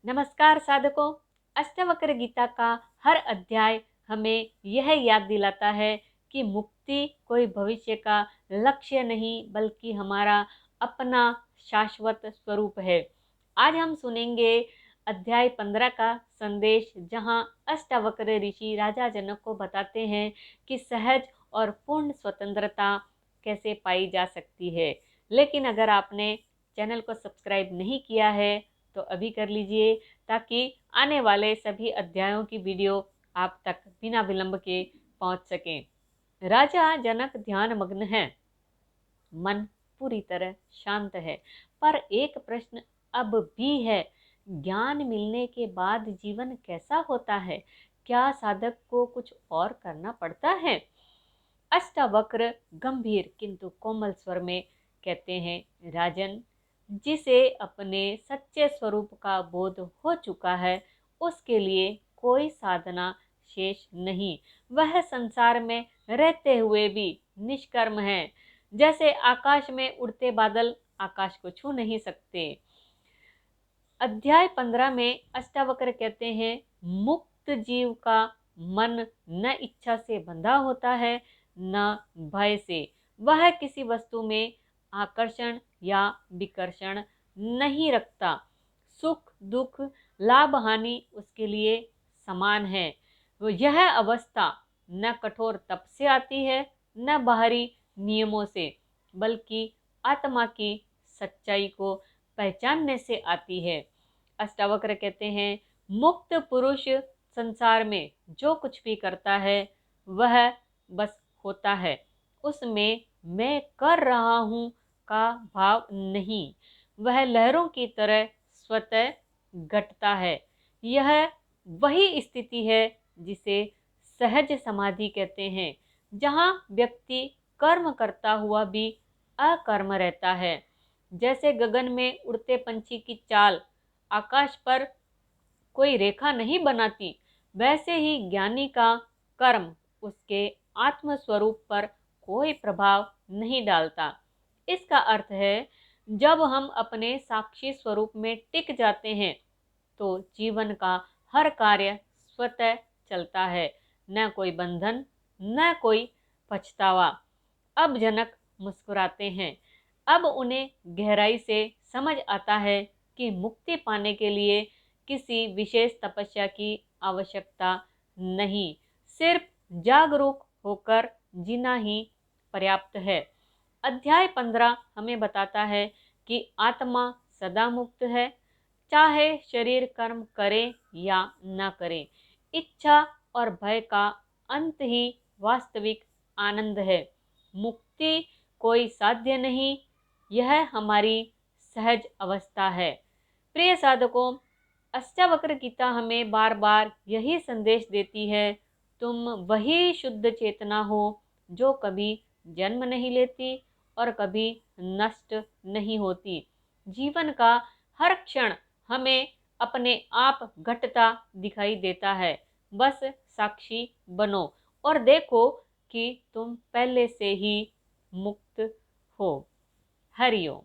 नमस्कार साधकों। अष्टावक्र गीता का हर अध्याय हमें यह याद दिलाता है कि मुक्ति कोई भविष्य का लक्ष्य नहीं बल्कि हमारा अपना शाश्वत स्वरूप है। आज हम सुनेंगे अध्याय 15 का संदेश, जहां अष्टावक्र ऋषि राजा जनक को बताते हैं कि सहज और पूर्ण स्वतंत्रता कैसे पाई जा सकती है। लेकिन अगर आपने चैनल को सब्सक्राइब नहीं किया है तो अभी कर लीजिए, ताकि आने वाले सभी अध्यायों की वीडियो आप तक बिना विलंब के पहुंच सकें। राजा जनक ध्यान मग्न है, मन पूरी तरह शांत है, पर एक प्रश्न अब भी है। ज्ञान मिलने के बाद जीवन कैसा होता है? क्या साधक को कुछ और करना पड़ता है? अष्टावक्र गंभीर किंतु कोमल स्वर में कहते हैं, राजन, जिसे अपने सच्चे स्वरूप का बोध हो चुका है उसके लिए कोई साधना शेष नहीं। वह संसार में रहते हुए भी निष्कर्म है। जैसे आकाश में उड़ते बादल आकाश को छू नहीं सकते। अध्याय 15 में अष्टावक्र कहते हैं, मुक्त जीव का मन न इच्छा से बंधा होता है न भय से। वह किसी वस्तु में आकर्षण या विकर्षण नहीं रखता। सुख दुख लाभ हानि उसके लिए समान है। यह अवस्था न कठोर तप से आती है न बाहरी नियमों से, बल्कि आत्मा की सच्चाई को पहचानने से आती है। अष्टावक्र कहते हैं, मुक्त पुरुष संसार में जो कुछ भी करता है वह बस होता है, उसमें मैं कर रहा हूं का भाव नहीं। वह लहरों की तरह स्वतः घटता है। यह वही स्थिति है जिसे सहज समाधि कहते हैं, जहां व्यक्ति कर्म करता हुआ भी अकर्म रहता है। जैसे गगन में उड़ते पंछी की चाल आकाश पर कोई रेखा नहीं बनाती, वैसे ही ज्ञानी का कर्म उसके आत्म स्वरूप पर कोई प्रभाव नहीं डालता। इसका अर्थ है, जब हम अपने साक्षी स्वरूप में टिक जाते हैं तो जीवन का हर कार्य स्वतः चलता है, न कोई बंधन न कोई पछतावा। अब जनक मुस्कुराते हैं। अब उन्हें गहराई से समझ आता है कि मुक्ति पाने के लिए किसी विशेष तपस्या की आवश्यकता नहीं, सिर्फ जागरूक होकर जीना ही पर्याप्त है। अध्याय 15 हमें बताता है कि आत्मा सदा मुक्त है, चाहे शरीर कर्म करे या न करे। इच्छा और भय का अंत ही वास्तविक आनंद है। मुक्ति कोई साध्य नहीं, यह हमारी सहज अवस्था है। प्रिय साधकों, अष्टावक्र गीता हमें बार बार यही संदेश देती है, तुम वही शुद्ध चेतना हो जो कभी जन्म नहीं लेती और कभी नष्ट नहीं होती। जीवन का हर क्षण हमें अपने आप घटता दिखाई देता है। बस साक्षी बनो और देखो कि तुम पहले से ही मुक्त हो। हरिओम।